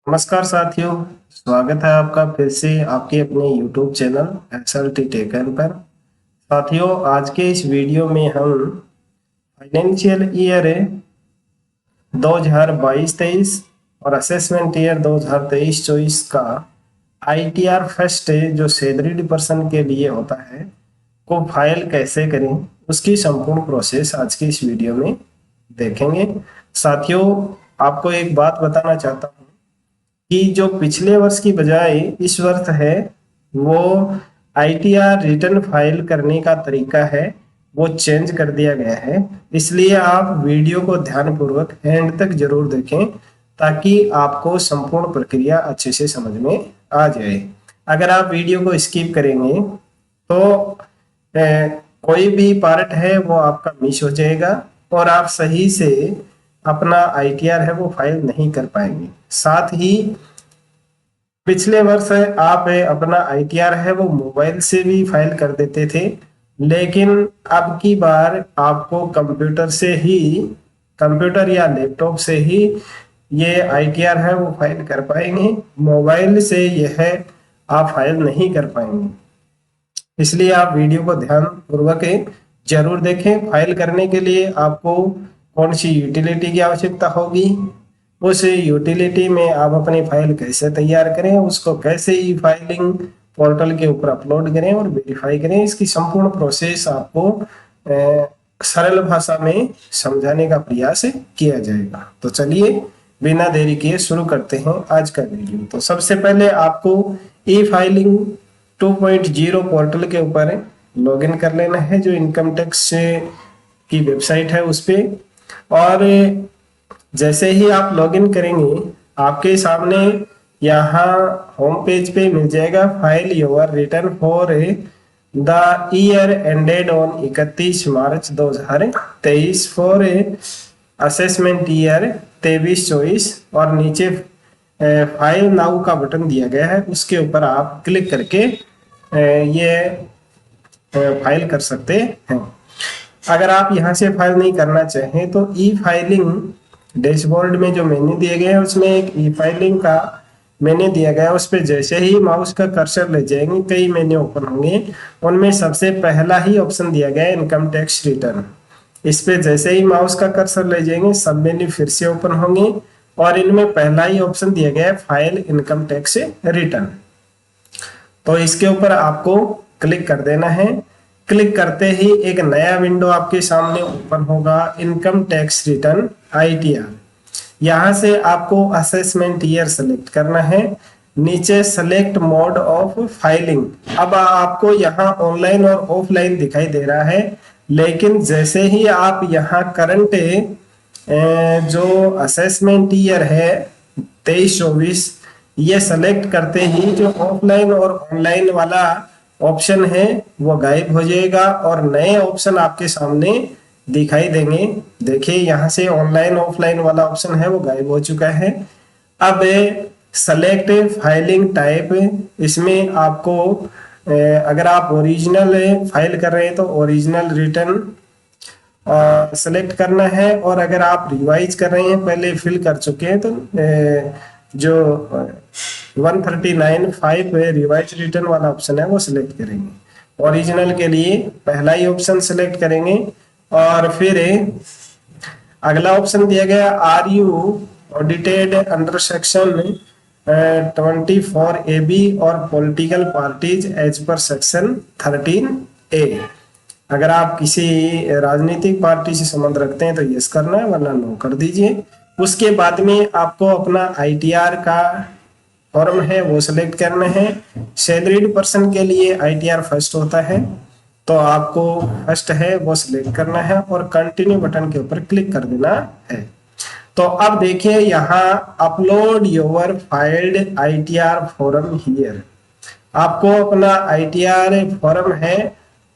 नमस्कार साथियों, स्वागत है आपका फिर से आपके अपने YouTube चैनल SLT टेकन पर। साथियों, आज के इस वीडियो में हम फाइनेंशियल ईयर 2022-23 और असेसमेंट ईयर 2023-24 का ITR फर्स्ट जो सैलरीड पर्सन के लिए होता है को फाइल कैसे करें, उसकी संपूर्ण प्रोसेस आज की इस वीडियो में देखेंगे। साथियों, आपको एक बात बताना चाहता हूँ कि जो पिछले वर्ष की बजाय इस वर्ष है वो ITR रिटर्न फाइल करने का तरीका है वो चेंज कर दिया गया है। इसलिए आप वीडियो को ध्यानपूर्वक एंड तक जरूर देखें ताकि आपको संपूर्ण प्रक्रिया अच्छे से समझ में आ जाए। अगर आप वीडियो को स्किप करेंगे तो कोई भी पार्ट है वो आपका मिस हो जाएगा और आप सही से अपना ITR है वो फाइल नहीं कर पाएंगे। साथ ही पिछले वर्ष आप अपना ITR है वो मोबाइल से भी फाइल कर देते थे, लेकिन अब की बार आपको कंप्यूटर या लैपटॉप से ही ये ITR है वो फाइल कर पाएंगे। मोबाइल से यह आप फाइल नहीं कर पाएंगे। इसलिए आप वीडियो को ध्यान पूर्वक जरूर देखें। फाइल करने के लिए आपको कौन सी यूटिलिटी की आवश्यकता होगी, उस यूटिलिटी में आप अपनी फाइल कैसे तैयार करें, उसको कैसे ई फाइलिंग पोर्टल के ऊपर अपलोड करें और वेरीफाई करें, इसकी संपूर्ण प्रोसेस आपको सरल भाषा में समझाने का प्रयास किया जाएगा। तो चलिए बिना देरी किए शुरू करते हैं आज का वीडियो। तो सबसे पहले आपको ई फाइलिंग 2.0 पोर्टल के ऊपर लॉगिन कर लेना है, जो इनकम टैक्स की वेबसाइट है उस पे। और जैसे ही आप लॉगिन करेंगे आपके सामने यहाँ होम पेज पे मिल जाएगा file your return for the year ended on 31 March 2023 for assessment year 23-24 और नीचे फाइल नाउ का बटन दिया गया है, उसके ऊपर आप क्लिक करके ये फाइल कर सकते हैं। अगर आप यहाँ से फाइल नहीं करना चाहें तो ई फाइलिंग डैशबोर्ड में जो मेन्यू दिए गए हैं उसमें एक ई फाइलिंग का मेन्यू दिया गया है। उस पर जैसे ही माउस का कर्सर ले जाएंगे कई मेन्यू ओपन होंगे। उनमें सबसे पहला ही ऑप्शन दिया गया है इनकम टैक्स रिटर्न। इस पे जैसे ही माउस का कर्सर ले जाएंगे सब मेन्यू फिर से ओपन होंगे और इनमें पहला ही ऑप्शन दिया गया है फाइल इनकम टैक्स रिटर्न। तो इसके ऊपर आपको क्लिक कर देना है। क्लिक करते ही एक नया विंडो आपके सामने ओपन होगा, इनकम टैक्स रिटर्न ITR। यहाँ से आपको असेसमेंट ईयर सेलेक्ट करना है, नीचे सेलेक्ट मोड ऑफ फाइलिंग। अब आपको यहाँ ऑनलाइन और ऑफलाइन दिखाई दे रहा है, लेकिन जैसे ही आप यहाँ करंट जो असेसमेंट ईयर है 23-24 ये सेलेक्ट करते ही जो ऑफलाइन और ऑनलाइन वाला ऑप्शन है वो गायब हो जाएगा और नए ऑप्शन आपके सामने दिखाई देंगे। देखिए यहाँ से ऑनलाइन ऑफलाइन वाला ऑप्शन है वो गायब हो चुका है। अब सेलेक्ट फाइलिंग टाइप, इसमें आपको अगर आप ओरिजिनल फाइल कर रहे हैं तो ओरिजिनल रिटर्न सेलेक्ट करना है, और अगर आप रिवाइज कर रहे हैं पहले फिल कर चुके हैं तो जो 139(5) रिवाइज रिटर्न वाला ऑप्शन है वो सिलेक्ट करेंगे। ओरिजिनल के लिए पहला ही ऑप्शन सिलेक्ट करेंगे और फिर अगला ऑप्शन दिया गया are you audited under section 24AB और political parties as per section 13A। अगर आप किसी राजनीतिक पार्टी से संबंध रखते हैं तो यस करना है, वरना नो कर दीजिए। उसके बाद में आपको अपना ITR का फॉर्म है वो सिलेक्ट करना है। सैलरीड पर्सन के लिए ITR फर्स्ट होता है, तो आपको फर्स्ट है वो सिलेक्ट करना है और कंटिन्यू बटन के ऊपर क्लिक कर देना है। तो अब देखिए यहाँ upload your filed ITR form here. आपको अपना ITR फॉर्म है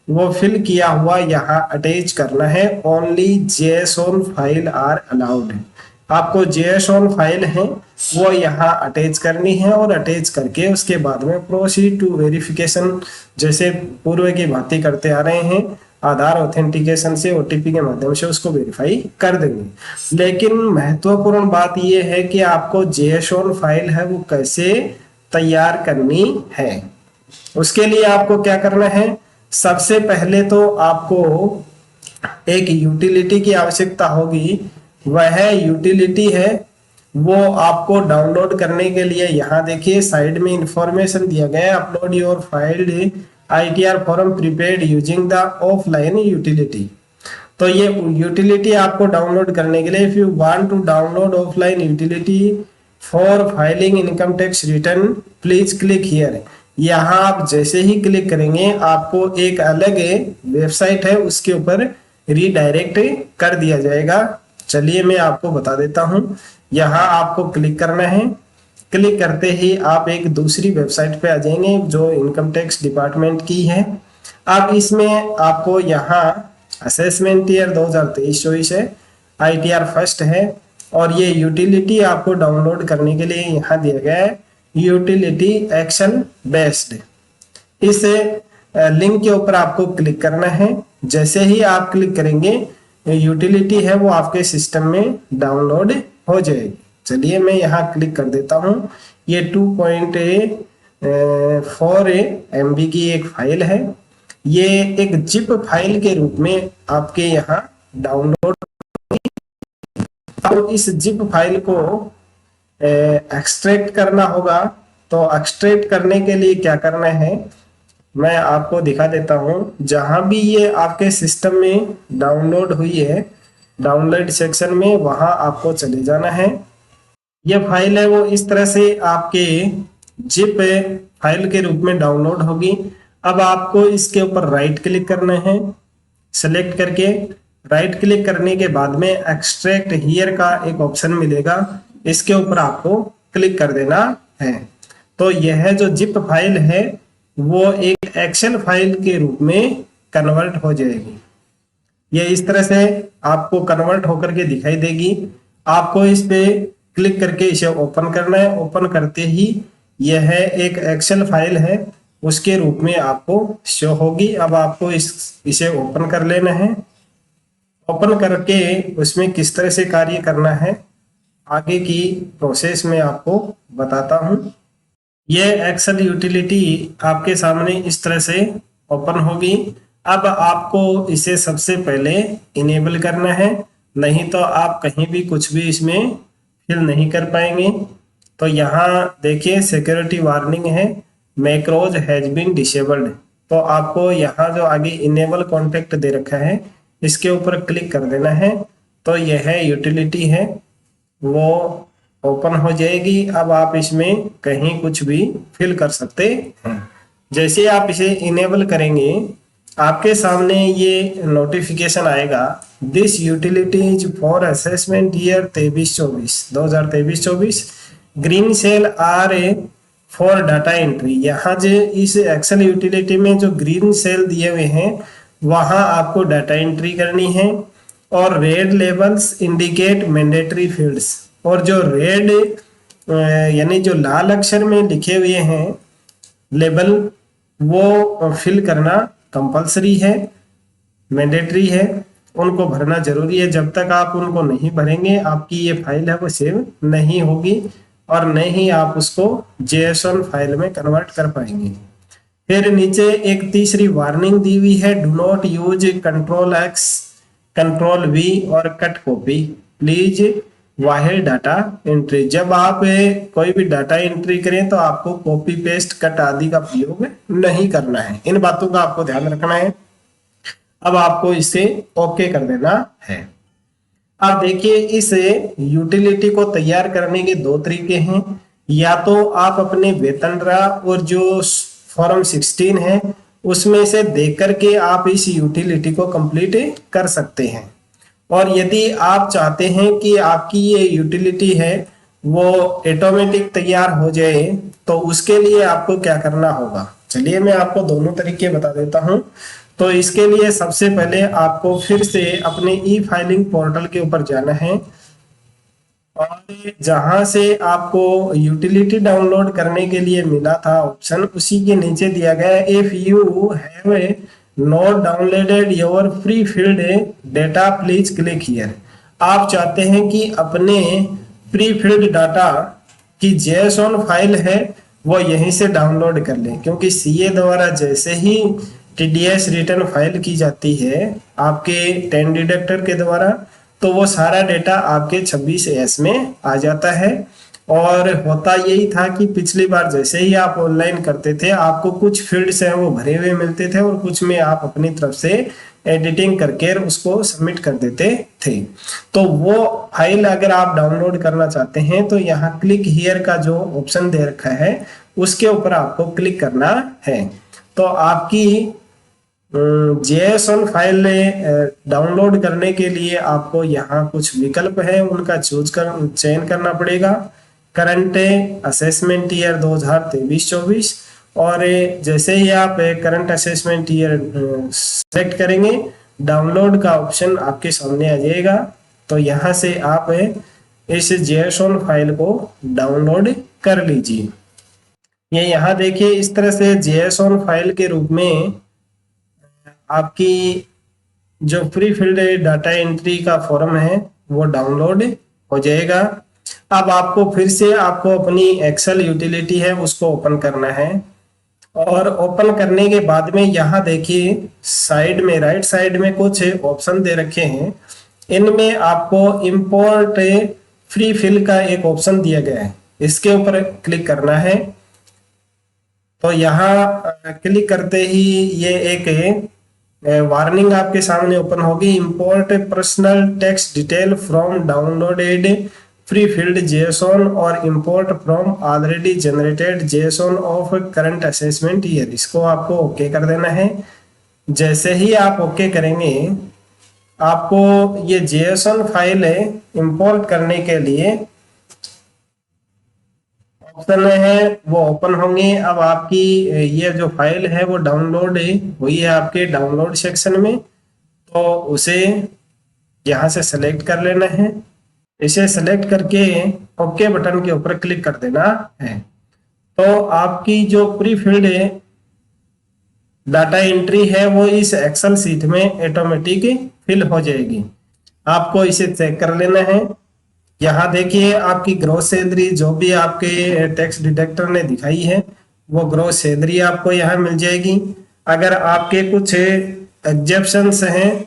वो फिल किया हुआ यहाँ अटैच करना है। Only JSON file are allowed है। आपको JSON फाइल है वो यहाँ अटैच करनी है और अटैच करके उसके बाद में प्रोसीड टू वेरिफिकेशन जैसे पूर्व की भांति करते आ रहे हैं आधार ऑथेंटिकेशन से ओटीपी के माध्यम से उसको वेरीफाई कर देंगे। लेकिन महत्वपूर्ण बात यह है कि आपको JSON फाइल है वो कैसे तैयार करनी है। उसके लिए आपको क्या करना है, सबसे पहले तो आपको एक यूटिलिटी की आवश्यकता होगी। वह यूटिलिटी है वो आपको डाउनलोड करने के लिए यहाँ देखिए साइड में इंफॉर्मेशन दिया गया है, upload your file ITR form prepared using the offline utility. तो ये यूटिलिटी आपको डाउनलोड करने के लिए, if you want to download offline utility for filing income tax return please click here. यहाँ आप जैसे ही क्लिक करेंगे आपको एक अलग वेबसाइट है उसके ऊपर रीडायरेक्ट कर दिया जाएगा। चलिए मैं आपको बता देता हूँ। यहाँ आपको क्लिक करना है, क्लिक करते ही आप एक दूसरी वेबसाइट पे आ जाएंगे जो इनकम टैक्स डिपार्टमेंट की है। अब इसमें आपको यहाँ असेसमेंट ईयर 2023-24 है, ITR फर्स्ट है, और ये यूटिलिटी आपको डाउनलोड करने के लिए यहाँ दिया गया है यूटिलिटी एक्शन बेस्ड। इस लिंक के ऊपर आपको क्लिक करना है। जैसे ही आप क्लिक करेंगे यूटिलिटी है वो आपके सिस्टम में डाउनलोड हो जाएगी। चलिए मैं यहाँ क्लिक कर देता हूँ। ये 2.4 MB की एक फाइल है। ये एक जिप फाइल के रूप में आपके यहाँ डाउनलोड। तो इस जिप फाइल को एक्सट्रैक्ट करना होगा। तो एक्सट्रैक्ट करने के लिए क्या करना है मैं आपको दिखा देता हूँ। जहां भी ये आपके सिस्टम में डाउनलोड हुई है, डाउनलोड सेक्शन में वहां आपको चले जाना है। ये फाइल है वो इस तरह से आपके जिप फाइल के रूप में डाउनलोड होगी। अब आपको इसके ऊपर राइट क्लिक करना है, सेलेक्ट करके राइट क्लिक करने के बाद में एक्सट्रैक्ट हियर का एक ऑप्शन मिलेगा, इसके ऊपर आपको क्लिक कर देना है। तो यह जो जिप फाइल है वो एक एक्सेल फाइल के रूप में कन्वर्ट हो जाएगी। ये इस तरह से आपको कन्वर्ट होकर के दिखाई देगी। आपको इस पे क्लिक करके इसे ओपन करना है। ओपन करते ही यह एक एक्सेल फाइल है उसके रूप में आपको शो होगी। अब आपको इसे ओपन कर लेना है। ओपन करके उसमें किस तरह से कार्य करना है आगे की प्रोसेस में आपको बताता हूँ। ये एक्सेल यूटिलिटी आपके सामने इस तरह से ओपन होगी। अब आपको इसे सबसे पहले इनेबल करना है, नहीं तो आप कहीं भी कुछ भी इसमें फिल नहीं कर पाएंगे। तो यहाँ देखिए सिक्योरिटी वार्निंग है, मैक्रोज हैज बीन डिसेबल्ड। तो आपको यहाँ जो आगे इनेबल कॉन्टेक्ट दे रखा है इसके ऊपर क्लिक कर देना है। तो यह यूटिलिटी है वो ओपन हो जाएगी। अब आप इसमें कहीं कुछ भी फिल कर सकते हैं। जैसे आप इसे इनेबल करेंगे आपके सामने ये नोटिफिकेशन आएगा, this utility is for assessment year 2023-24 green cell are for data entry. यहाँ जो इस एक्सेल यूटिलिटी में जो ग्रीन सेल दिए हुए हैं वहां आपको डाटा एंट्री करनी है। और red labels indicate mandatory fields, और जो रेड यानी जो लाल अक्षर में लिखे हुए हैं लेबल वो फिल करना कंपलसरी है, मैंडेटरी है, उनको भरना जरूरी है। जब तक आप उनको नहीं भरेंगे आपकी ये फाइल है वो सेव नहीं होगी और न ही आप उसको JSON फाइल में कन्वर्ट कर पाएंगे। फिर नीचे एक तीसरी वार्निंग दी हुई है, do not use Ctrl+X, Ctrl+V और कट कॉपी प्लीज वाहिर डाटा एंट्री। जब आप कोई भी डाटा एंट्री करें तो आपको कॉपी पेस्ट कट आदि का प्रयोग नहीं करना है। इन बातों का आपको ध्यान रखना है। अब आपको इसे ओके कर देना है। अब देखिए इस यूटिलिटी को तैयार करने के दो तरीके हैं। या तो आप अपने वेतन और जो फॉर्म 16 है उसमें से देख करके आप इस यूटिलिटी को कंप्लीट कर सकते हैं। और यदि आप चाहते हैं कि आपकी ये यूटिलिटी है वो ऑटोमेटिक तैयार हो जाए तो उसके लिए आपको क्या करना होगा, चलिए मैं आपको दोनों तरीके बता देता हूं। तो इसके लिए सबसे पहले आपको फिर से अपने ई फाइलिंग पोर्टल के ऊपर जाना है और जहां से आपको यूटिलिटी डाउनलोड करने के लिए मिला था ऑप्शन, उसी के नीचे दिया गया if you have note downloaded your free field data please click here. आप चाहते हैं कि अपने प्री फील्ड डाटा की जेएसओन फाइल है वो यहीं से डाउनलोड कर लें, क्योंकि सीए द्वारा जैसे ही टीडीएस रिटर्न फाइल की जाती है आपके टेन डिडक्टर के द्वारा, तो वो सारा डेटा आपके 26 में आ जाता है। और होता यही था कि पिछली बार जैसे ही आप ऑनलाइन करते थे आपको कुछ फील्ड्स हैं वो भरे हुए मिलते थे और कुछ में आप अपनी तरफ से एडिटिंग करके उसको सबमिट कर देते थे। तो वो फाइल अगर आप डाउनलोड करना चाहते हैं तो यहाँ क्लिक हियर का जो ऑप्शन दे रखा है उसके ऊपर आपको क्लिक करना है। तो आपकी जेएसओन फाइल डाउनलोड करने के लिए आपको यहाँ कुछ विकल्प है उनका चयन करना पड़ेगा। करंट असेसमेंट ईयर 2023-24, और जैसे ही आप करंट असेसमेंट ईयर सेलेक्ट करेंगे डाउनलोड का ऑप्शन आपके सामने आ जाएगा। तो यहाँ से आप इस जेएसओन फाइल को डाउनलोड कर लीजिए। ये यहाँ देखिए इस तरह से जेएसओन फाइल के रूप में आपकी जो फ्री फील्ड डाटा एंट्री का फॉर्म है वो डाउनलोड हो जाएगा। अब आपको फिर से आपको अपनी एक्सेल यूटिलिटी है उसको ओपन करना है, और ओपन करने के बाद में यहाँ देखिए साइड में राइट साइड में कुछ ऑप्शन दे रखे हैं। इनमें आपको इंपोर्ट फ्री फिल का एक ऑप्शन दिया गया है, इसके ऊपर क्लिक करना है। तो यहाँ क्लिक करते ही ये एक वार्निंग आपके सामने ओपन होगी। Import personal text detail from downloaded prefilled JSON और import from already generated JSON of current assessment year, इसको आपको ओके कर देना है। जैसे ही आप ओके करेंगे आपको ये जेएसओन फाइल इंपोर्ट करने के लिए ऑप्शन है वो ओपन होंगे। अब आपकी ये जो फाइल है वो डाउनलोड हुई है आपके डाउनलोड सेक्शन में, तो उसे यहाँ से सेलेक्ट कर लेना है। इसे सेलेक्ट करके ओके बटन के ऊपर क्लिक कर देना है। तो आपकी जो प्री फील्ड डाटा एंट्री है वो इस एक्सेल सीट में ऑटोमेटिक फिल हो जाएगी। आपको इसे चेक कर लेना है। यहाँ देखिए आपकी ग्रॉस सैलरी जो भी आपके टैक्स डिडक्टर ने दिखाई है वो ग्रॉस सैलरी आपको यहाँ मिल जाएगी। अगर आपके कुछ एग्जेप्शंस हैं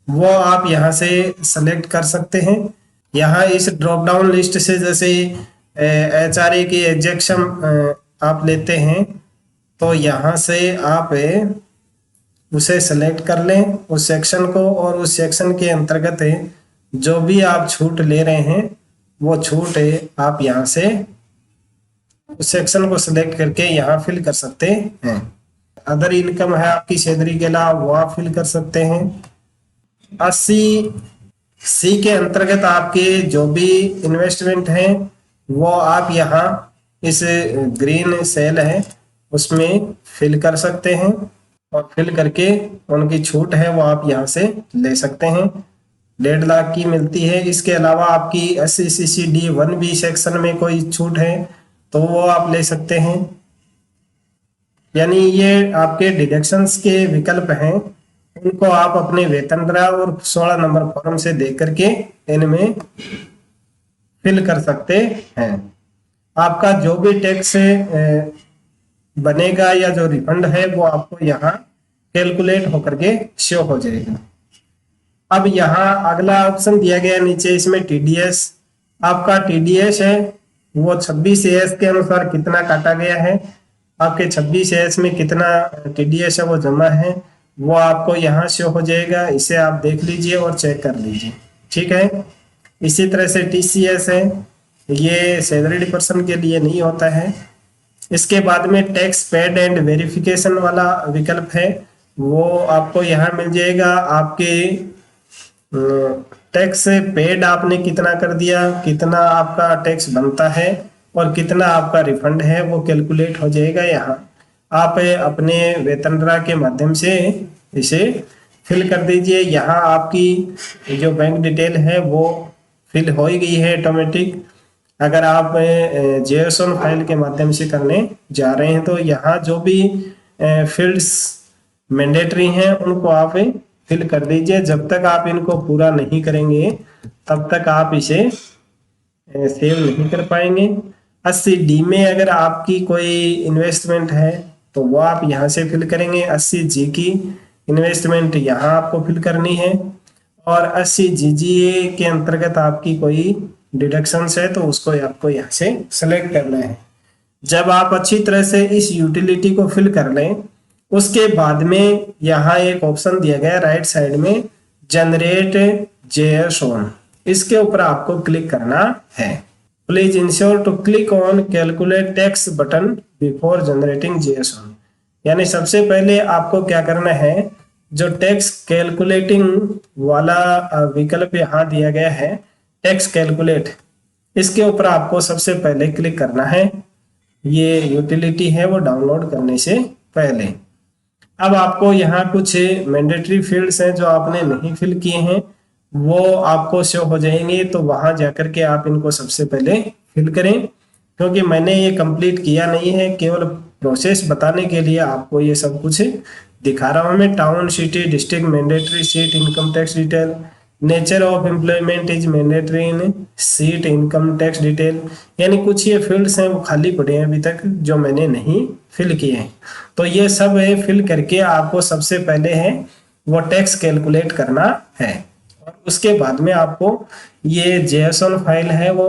वो आप यहाँ से सेलेक्ट कर सकते हैं। यहाँ इस ड्रॉप डाउन लिस्ट से जैसे एचआरए की एग्जेक्शन आप लेते हैं तो यहाँ से आप उसे सेलेक्ट कर लें उस सेक्शन को, और उस सेक्शन के अंतर्गत जो भी आप छूट ले रहे हैं वो छूट आप यहाँ से उस सेक्शन को सिलेक्ट करके यहाँ फिल कर सकते हैं। अदर इनकम है आपकी सैलरी के अलावा वो आप फिल कर सकते हैं। 80C के अंतर्गत आपके जो भी इन्वेस्टमेंट हैं वो आप यहाँ इस ग्रीन सेल है उसमें फिल कर सकते हैं, और फिल करके उनकी छूट है वो आप यहाँ से ले सकते हैं। 1.5 लाख की मिलती है। इसके अलावा आपकी SECD1B सेक्शन में कोई छूट है तो वो आप ले सकते हैं। यानी ये आपके डिडक्शंस के विकल्प हैं, उनको आप अपने वेतन ड्राफ्ट और 16 नंबर फॉर्म से देख करके इनमें फिल कर सकते हैं। आपका जो भी टैक्स बनेगा या जो रिफंड है वो आपको यहाँ कैलकुलेट होकर के शो हो जाएगा। अब यहाँ अगला ऑप्शन दिया गया नीचे, इसमें टीडीएस, आपका टीडीएस है वो 26 के अनुसार कितना काटा गया है, आपके 26 में कितना टीडीएस है वो जमा है वो आपको यहाँ शो हो जाएगा। इसे आप देख लीजिए और चेक कर लीजिए, ठीक है। इसी तरह से टीसीएस है, ये सैलरीड पर्सन के लिए नहीं होता है। इसके बाद में टैक्स पेड एंड वेरिफिकेशन वाला विकल्प है वो आपको यहाँ मिल जाएगा। आपके टैक्स पेड आपने कितना कर दिया, कितना आपका टैक्स बनता है और कितना आपका रिफंड है वो कैलकुलेट हो जाएगा। यहाँ आप अपने वेतनरा के माध्यम से इसे फिल कर दीजिए। यहाँ आपकी जो बैंक डिटेल है वो फिल हो ही गई है ऑटोमेटिक। अगर आप जेएसओन फाइल के माध्यम से करने जा रहे हैं तो यहाँ जो भी फील्ड्स मैंडेटरी हैं उनको आप फिल कर दीजिए। जब तक आप इनको पूरा नहीं करेंगे तब तक आप इसे सेव नहीं कर पाएंगे। 80D में अगर आपकी कोई इन्वेस्टमेंट है तो वो आप यहाँ से फिल करेंगे। 80G की इन्वेस्टमेंट यहाँ आपको फिल करनी है, और 80GGA के अंतर्गत आपकी कोई डिडक्शंस है तो उसको आपको यहाँ से सेलेक्ट करना है। जब आप अच्छी तरह से इस यूटिलिटी को फिल कर लें, उसके बाद में यहाँ एक ऑप्शन दिया गया राइट साइड में, जनरेट JSON, इसके ऊपर आपको क्लिक करना है। Please ensure to click on calculate tax button before generating JSON। यानी सबसे पहले आपको क्या करना है, जो टैक्स कैलकुलेटिंग वाला विकल्प यहाँ दिया गया है, टैक्स कैलकुलेट, इसके ऊपर आपको सबसे पहले क्लिक करना है। ये यूटिलिटी है वो डाउनलोड करने से पहले। अब आपको यहाँ कुछ मैंडेटरी फील्ड्स हैं जो आपने नहीं फिल किए हैं, वो आपको शो हो जाएंगे, तो वहां जाकर के आप इनको सबसे पहले फिल करें। क्योंकि मैंने ये कंप्लीट किया नहीं है, केवल प्रोसेस बताने के लिए आपको ये सब कुछ दिखा रहा हूं मैं। Town, city, district, mandatory seat, income tax detail, nature of employment is mandatory in seat, income tax detail, यानी कुछ ये फील्ड्स हैं वो खाली पड़े हैं अभी तक जो मैंने नहीं फिल किए हैं। तो ये सब है फिल करके आपको सबसे पहले है वो टैक्स कैलकुलेट करना है, और उसके बाद में आपको ये JSON फाइल है वो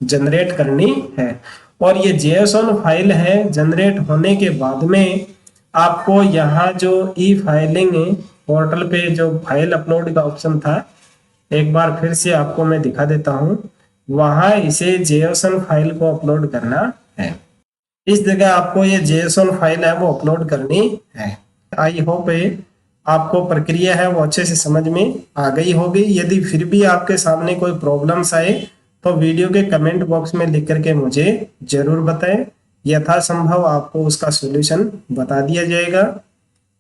जनरेट करनी है। और ये JSON फाइल है जनरेट होने के बाद में आपको यहाँ जो ई फाइलिंग पोर्टल पे जो फाइल अपलोड का ऑप्शन था, एक बार फिर से आपको मैं दिखा देता हूँ, वहां इसे JSON फाइल को अपलोड करना है। इस जगह आपको ये JSON फाइल है वो अपलोड करनी है। आई होप आपको प्रक्रिया है वो अच्छे से समझ में आ गई होगी। यदि फिर भी आपके सामने कोई प्रॉब्लम्स आए तो वीडियो के कमेंट बॉक्स में लिख करके मुझे जरूर बताएं, यथासंभव आपको उसका सॉल्यूशन बता दिया जाएगा।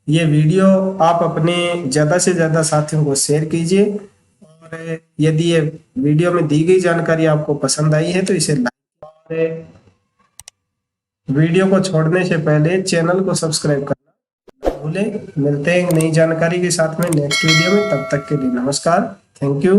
ये वीडियो आप अपने ज़्यादा से ज़्यादा साथियों को शेयर कीजिए, और यदि ये वीडियो में दी गई जानकारी आपको पसंद आई है तो इसे लाइक, और वीडियो को छोड़ने से पहले चैनल को सब्सक्राइब करना भूलें। मिलते हैं एक नई जानकारी के साथ में नेक्स्ट वीडियो में, तब तक के लिए नमस्कार, थैंक यू।